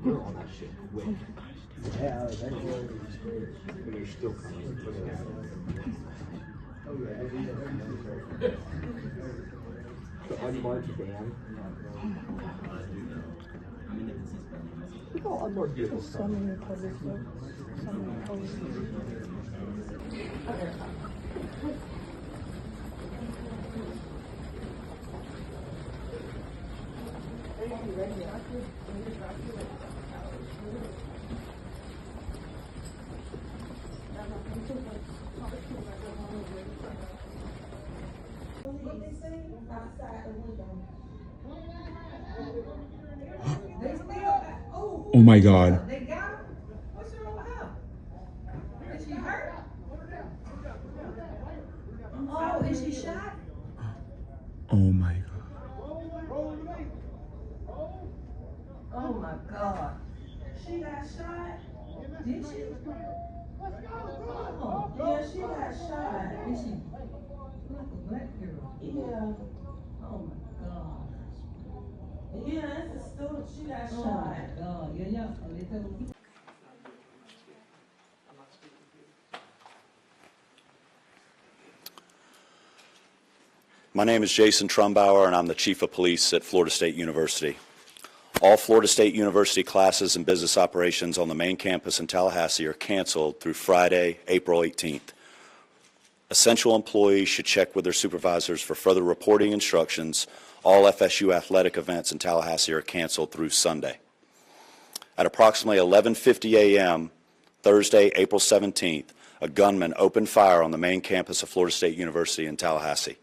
All that shit quick. Yeah, that's but they're still coming. The unmarked van. Oh, unmarked vehicles. So many colors, so many colors. What they say outside the window. They still, Oh my God. They got her? What's wrong with her? Is she hurt? Oh, is she shot? Oh my God. Oh my God. She got shot? Did she? Oh, yeah, she got shot. Is she? Like a black girl. Yeah. Oh my God. Yeah, that's a student. She got shot. Oh my God. Yeah, yeah. They told me. My name is Jason Trumbauer, and I'm the Chief of Police at Florida State University. All Florida State University classes and business operations on the main campus in Tallahassee are canceled through Friday, April 18th. Essential employees should check with their supervisors for further reporting instructions. All FSU athletic events in Tallahassee are canceled through Sunday. At approximately 11:50 a.m. Thursday, April 17th, a gunman opened fire on the main campus of Florida State University in Tallahassee,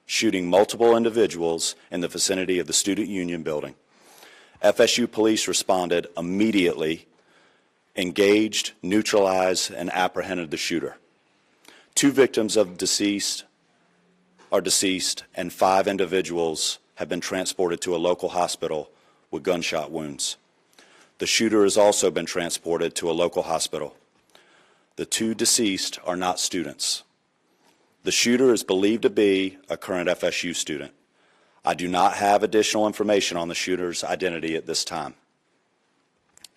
shooting multiple individuals in the vicinity of the Student Union building. FSU police responded immediately, engaged, neutralized, and apprehended the shooter. 2 victims are deceased, and 5 individuals have been transported to a local hospital with gunshot wounds. The shooter has also been transported to a local hospital. The 2 deceased are not students. The shooter is believed to be a current FSU student. I do not have additional information on the shooter's identity at this time.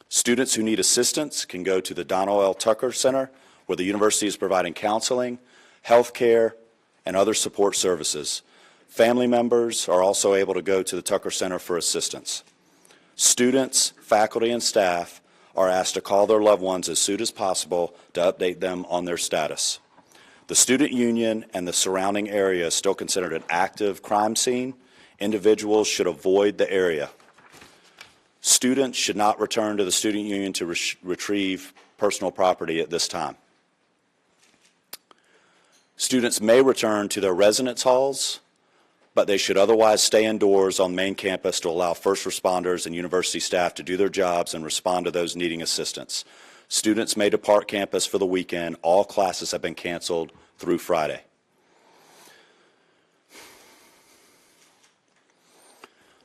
Students who need assistance can go to the Donald L. Tucker Center, where the university is providing counseling, health care, and other support services. Family members are also able to go to the Tucker Center for assistance. Students, faculty, and staff are asked to call their loved ones as soon as possible to update them on their status. The student union and the surrounding area is still considered an active crime scene. Individuals should avoid the area. Students should not return to the student union to retrieve personal property at this time. Students may return to their residence halls, but they should otherwise stay indoors on main campus to allow first responders and university staff to do their jobs and respond to those needing assistance. Students may depart campus for the weekend. All classes have been canceled through Friday.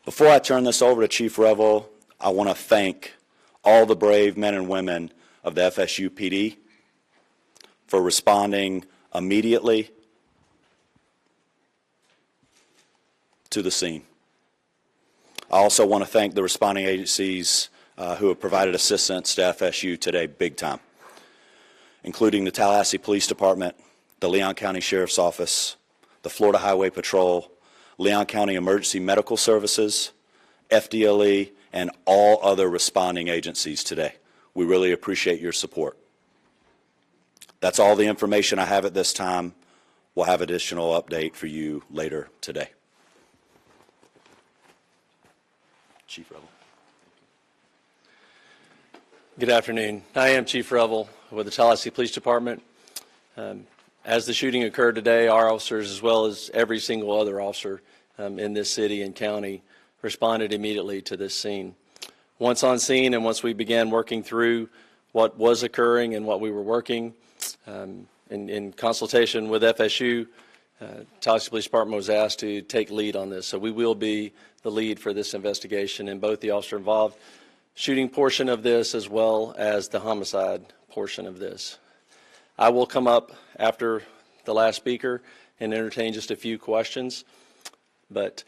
Before I turn this over to Chief Revel, I want to thank all the brave men and women of the FSU PD for responding immediately to the scene. I also want to thank the responding agencies who have provided assistance to FSU today big time, including the Tallahassee Police Department, the Leon County Sheriff's Office, the Florida Highway Patrol, Leon County Emergency Medical Services, FDLE, and all other responding agencies today. We really appreciate your support. That's all the information I have at this time. We'll have additional update for you later today. Chief Revel. Good afternoon. I am Chief Revel with the Tallahassee Police Department. As the shooting occurred today, our officers, as well as every single other officer in this city and county, responded immediately to this scene. Once on scene and once we began working through what was occurring and what we were working, in consultation with FSU, Tallahassee Police Department was asked to take lead on this. So we will be the lead for this investigation in both the officer involved shooting portion of this as well as the homicide portion of this. I will come up after the last speaker and entertain just a few questions, but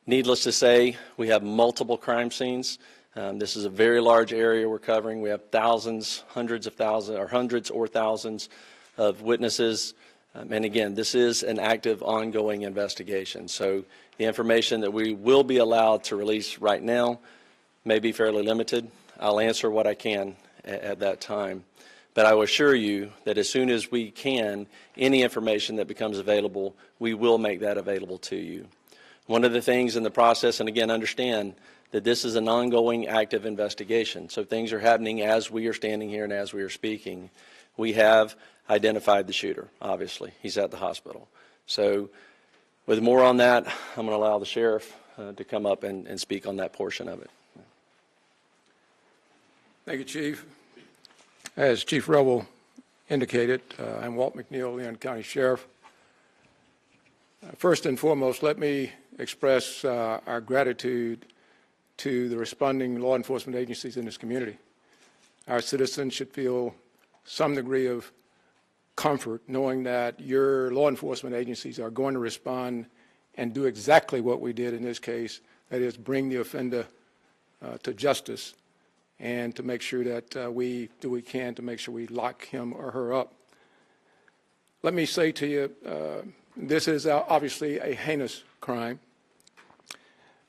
needless to say, we have multiple crime scenes. This is a very large area we're covering. We have thousands, hundreds or thousands of witnesses. And again, this is an active, ongoing investigation. So the information that we will be allowed to release right now may be fairly limited. I'll answer what I can at that time. But I will assure you that as soon as we can, any information that becomes available, we will make that available to you. One of the things in the process, and again, understand that this is an ongoing active investigation. So things are happening as we are standing here and as we are speaking. We have identified the shooter, obviously. He's at the hospital. So with more on that, I'm going to allow the sheriff to come up and speak on that portion of it. Thank you, Chief. As Chief Revel indicated, I'm Walt McNeil, Leon County Sheriff. First and foremost, let me express our gratitude to the responding law enforcement agencies in this community. Our citizens should feel some degree of comfort knowing that your law enforcement agencies are going to respond and do exactly what we did in this case, that is bring the offender to justice and to make sure that we do what we can to make sure we lock him or her up. Let me say to you, this is obviously a heinous crime.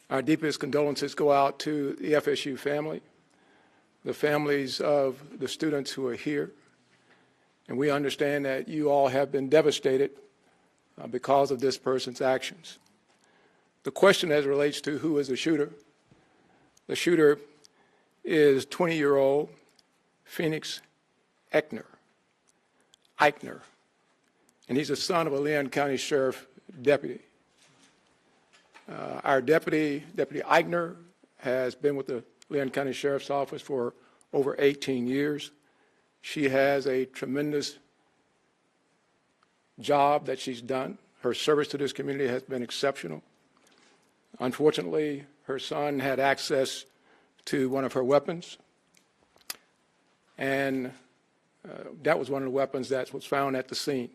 Our deepest condolences go out to the FSU family, the families of the students who are here, and we understand that you all have been devastated because of this person's actions. The question as it relates to who is the shooter is 20-year-old Phoenix Eichner, and he's the son of a Leon County Sheriff deputy. Our Deputy Eichner, has been with the Leon County Sheriff's Office for over 18 years. She has a tremendous job that she's done. Her service to this community has been exceptional. Unfortunately, her son had access to one of her weapons, and that was one of the weapons that was found at the scene.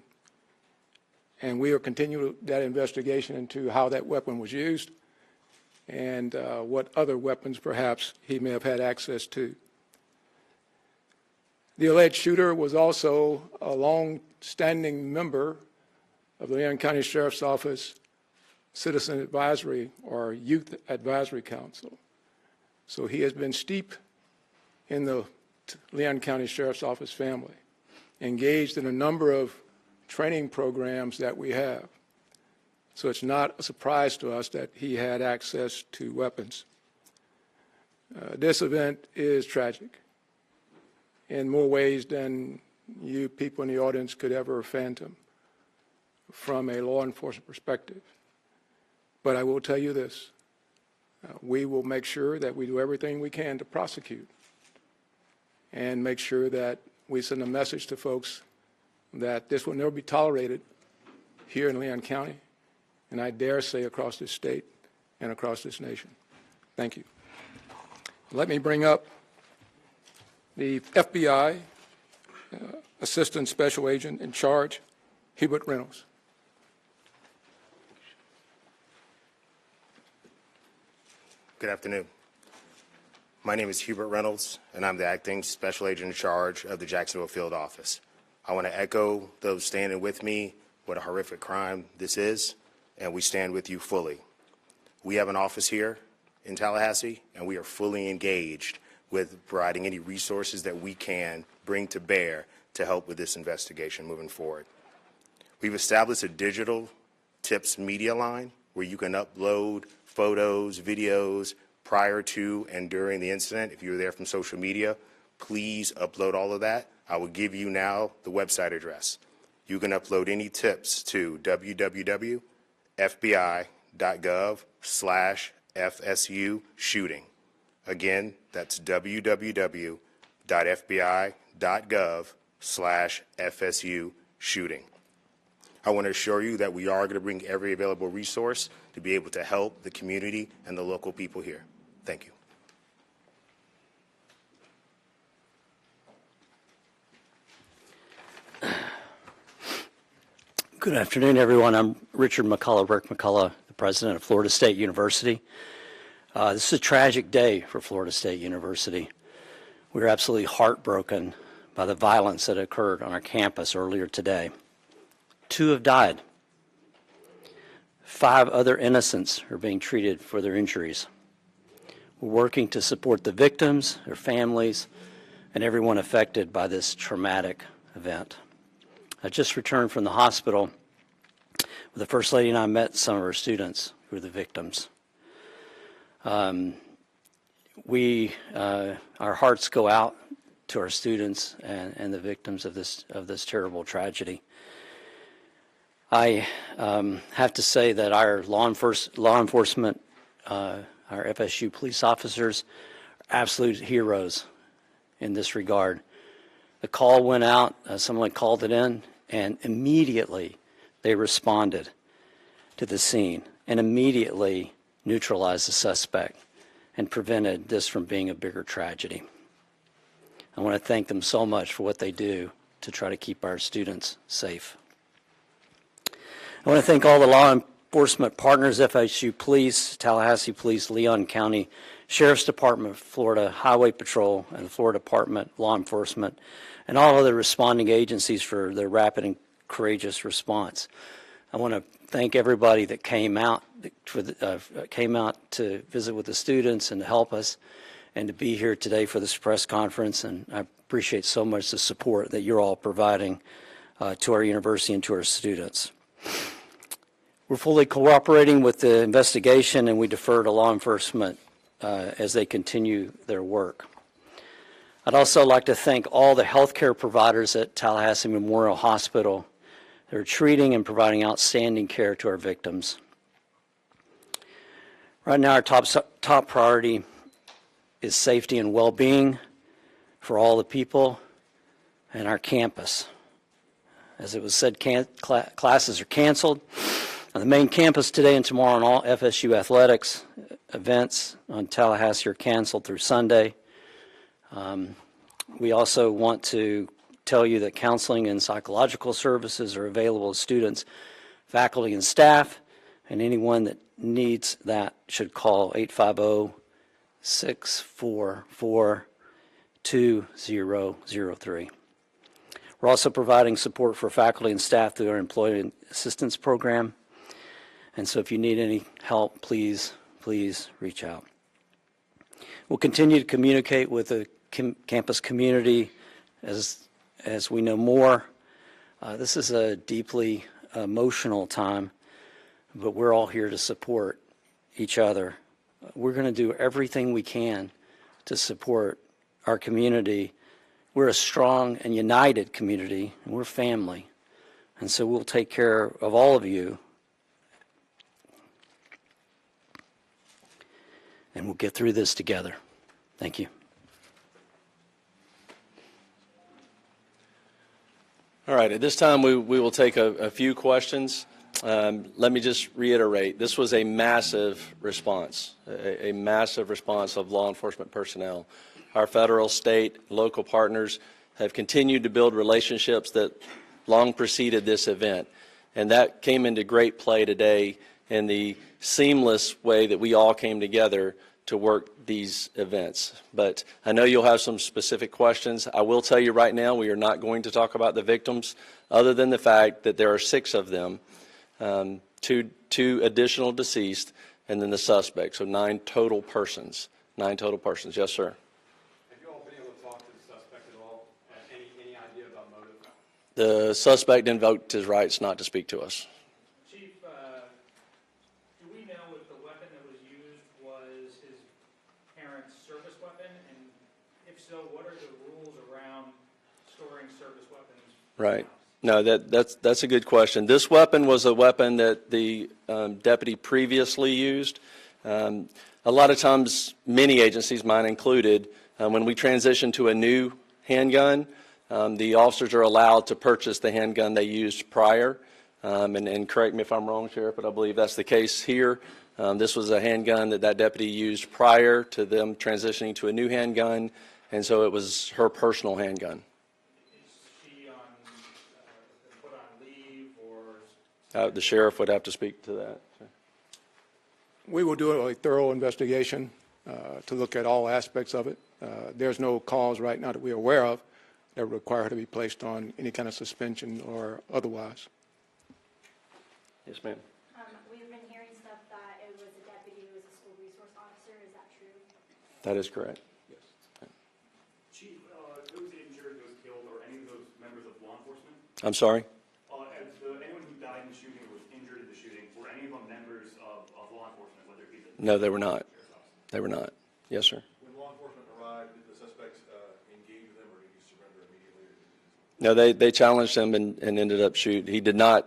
And we are continuing that investigation into how that weapon was used and what other weapons perhaps he may have had access to. The alleged shooter was also a long-standing member of the Leon County Sheriff's Office Citizen Advisory or Youth Advisory Council. So he has been steeped in the Leon County Sheriff's Office family, engaged in a number of training programs that we have. So it's not a surprise to us that he had access to weapons. This event is tragic in more ways than you people in the audience could ever fathom from a law enforcement perspective. But I will tell you this, we will make sure that we do everything we can to prosecute and make sure that we send a message to folks that this will never be tolerated here in Leon County, and I dare say across this state and across this nation. Thank you. Let me bring up the FBI Assistant Special Agent in charge, Hubert Reynolds. Good afternoon. My name is Hubert Reynolds, and I'm the Acting Special Agent in charge of the Jacksonville Field Office. I want to echo those standing with me what a horrific crime this is, and we stand with you fully. We have an office here in Tallahassee, and we are fully engaged with providing any resources that we can bring to bear to help with this investigation moving forward. We've established a digital tips media line where you can upload photos, videos prior to and during the incident. If you were there from social media, please upload all of that. I will give you now the website address. You can upload any tips to www.fbi.gov/ FSU shooting. Again, that's www.fbi.gov/FSU shooting. I want to assure you that we are going to bring every available resource to be able to help the community and the local people here. Thank you. Good afternoon, everyone. I'm Richard McCullough, Rick McCullough, the president of Florida State University. This is a tragic day for Florida State University. We were absolutely heartbroken by the violence that occurred on our campus earlier today. 2 have died. 5 other innocents are being treated for their injuries. We're working to support the victims, their families, and everyone affected by this traumatic event. I just returned from the hospital where the First Lady and I met some of our students who were the victims. Our hearts go out to our students and the victims of this terrible tragedy. I have to say that our law enforcement, our FSU police officers, are absolute heroes in this regard. The call went out, someone called it in, and immediately they responded to the scene and immediately neutralized the suspect and prevented this from being a bigger tragedy. I want to thank them so much for what they do to try to keep our students safe. I want to thank all the law enforcement partners, FSU Police, Tallahassee Police, Leon County Sheriff's Department, Florida Highway Patrol, and the Florida Department of Law Enforcement, and all other responding agencies for their rapid and courageous response. I want to thank everybody that came out to visit with the students and to help us and to be here today for this press conference, and I appreciate so much the support that you're all providing to our university and to our students. We're fully cooperating with the investigation, and we defer to law enforcement as they continue their work. I'd also like to thank all the healthcare providers at Tallahassee Memorial Hospital that are treating and providing outstanding care to our victims. Right now, our top priority is safety and well-being for all the people and our campus. As it was said, classes are canceled on the main campus today and tomorrow, and all FSU athletics events on Tallahassee are canceled through Sunday. We also want to tell you that counseling and psychological services are available to students, faculty, and staff, and anyone that needs that should call 850-644-2003. We're also providing support for faculty and staff through our Employee Assistance Program. And so if you need any help, please reach out. We'll continue to communicate with the campus community as we know more. This is a deeply emotional time, but we're all here to support each other. We're going to do everything we can to support our community. We're a strong and united community, and we're family. And so we'll take care of all of you, and we'll get through this together. Thank you. All right, at this time we will take a few questions. Let me just reiterate, this was a massive response, a massive response of law enforcement personnel. Our federal, state, local partners have continued to build relationships that long preceded this event, and that came into great play today in the seamless way that we all came together to work these events. But I know you'll have some specific questions. I will tell you right now, we are not going to talk about the victims other than the fact that there are 6 of them, two additional deceased, and then the suspect, so 9 total persons. 9 total persons. Yes, sir. Have you all been able to talk to the suspect at all? Any idea about motive? The suspect invoked his rights not to speak to us. Chief, do we know if the weapon that was used was his parents' service weapon? And if so, what are the rules around storing service weapons? Right. No, that's a good question. This weapon was a weapon that the deputy previously used, A lot of times, many agencies, mine included, when we transition to a new handgun, the officers are allowed to purchase the handgun they used prior. And correct me if I'm wrong, Sheriff, but I believe that's the case here. This was a handgun that deputy used prior to them transitioning to a new handgun, and so it was her personal handgun. Is she put on leave or? The sheriff would have to speak to that. We will do a thorough investigation to look at all aspects of it. There's no cause right now that we're aware of that would require her to be placed on any kind of suspension or otherwise. Yes, ma'am. We've been hearing stuff that it was a deputy who was a school resource officer. Is that true? That is correct. Yes. Chief, who was injured, who was killed, or any of those members of law enforcement? I'm sorry? Anyone who died in the shooting or was injured in the shooting, were any of them members of law enforcement, whether it be the... No, they were not. They were not. Yes, sir. When law enforcement arrived, did the suspects engage with them, or did he surrender immediately? No, they challenged him and ended up shooting. He did not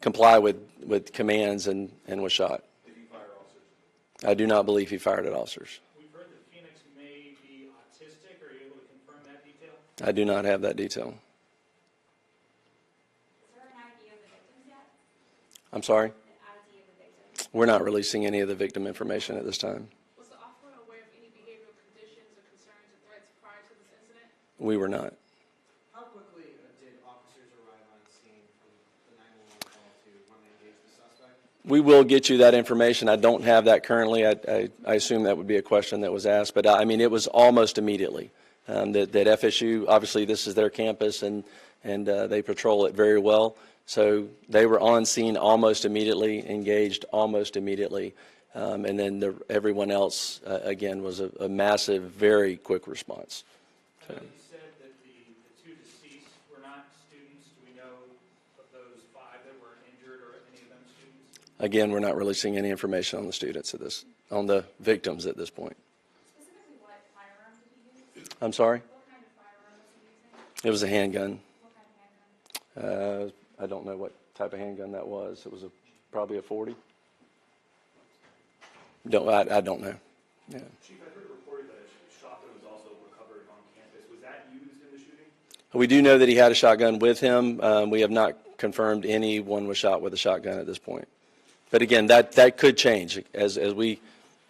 comply with commands and was shot. Did he fire officers? I do not believe he fired at officers. We've heard that Phoenix may be autistic. Are you able to confirm that detail? I do not have that detail. Is there an ID of the victims yet? I'm sorry? An ID of the victims? We're not releasing any of the victim information at this time. Was the officer aware of any behavioral conditions or concerns or threats prior to this incident? We were not. How quickly did officers arrive on scene from the 911 call to when they engaged the suspect? We will get you that information. I don't have that currently. I assume that would be a question that was asked, but I mean, it was almost immediately. That FSU, obviously this is their campus, and they patrol it very well. So they were on scene almost immediately, engaged almost immediately, and then everyone else, again, was a massive, very quick response. So. You said that the two deceased were not students. Do we know of those 5 that were injured or any of them students? Again, we're not releasing any information on the students on the victims at this point. Specifically, what firearm did he use? I'm sorry? What kind of firearm was he using? It was a handgun. What kind of handgun? I don't know what type of handgun that was. It was probably a 40. I don't know. Yeah. Chief, I heard a report that a shotgun was also recovered on campus. Was that used in the shooting? We do know that he had a shotgun with him. We have not confirmed anyone was shot with a shotgun at this point. But again, that could change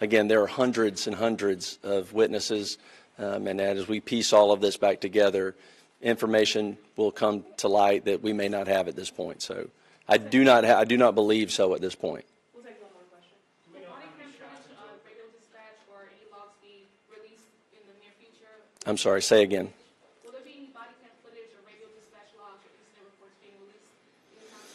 again, there are hundreds and hundreds of witnesses, and as we piece all of this back together, information will come to light that we may not have at this point. So I do not believe so at this point. We'll take one more question. Will body cam footage of radio dispatch or any logs be released in the near future? I'm sorry, say again. Will there be any body cam footage or radio dispatch logs or incident reports being released anytime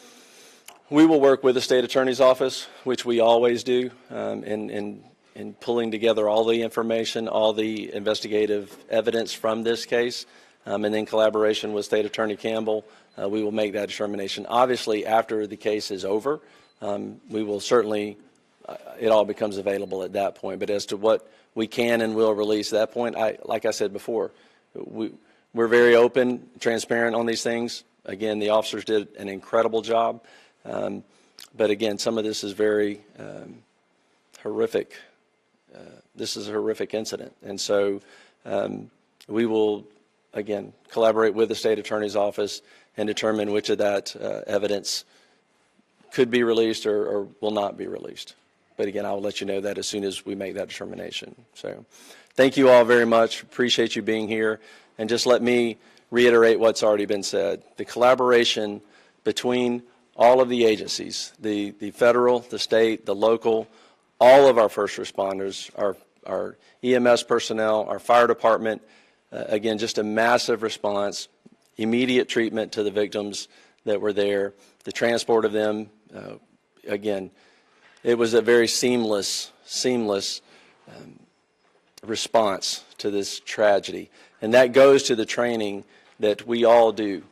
soon? We will work with the state attorney's office, which we always do, in pulling together all the information, all the investigative evidence from this case, and in collaboration with State Attorney Campbell, we will make that determination. Obviously, after the case is over, we will certainly, it all becomes available at that point. But as to what we can and will release at that point, like I said before, we're very open, transparent on these things. Again, the officers did an incredible job. But again, some of this is very horrific. This is a horrific incident. And so we will, again, collaborate with the state attorney's office and determine which of that evidence could be released or will not be released. But again, I will let you know that as soon as we make that determination. So thank you all very much. Appreciate you being here. And just let me reiterate what's already been said. The collaboration between all of the agencies, the federal, the state, the local, all of our first responders, our EMS personnel, our fire department, again, just a massive response, immediate treatment to the victims that were there, the transport of them. Again, it was a very seamless response to this tragedy. And that goes to the training that we all do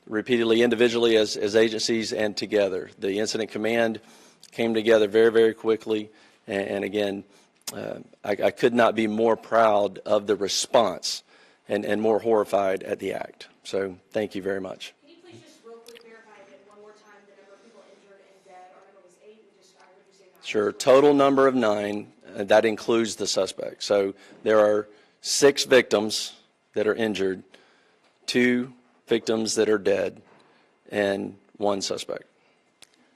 repeatedly, individually as agencies and together. The incident command came together very, very quickly. And again, I could not be more proud of the response and more horrified at the act. So thank you very much. Can you please just real quick verify again one more time the number of people injured and dead? Our number was 8. We just Sure. Total number of 9. That includes the suspect. So there are 6 victims that are injured, 2 victims that are dead, and 1 suspect.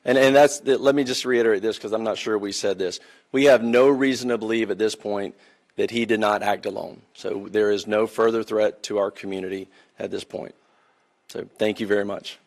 And let me just reiterate this because I'm not sure we said this. We have no reason to believe at this point that he did not act alone. So there is no further threat to our community at this point. So thank you very much.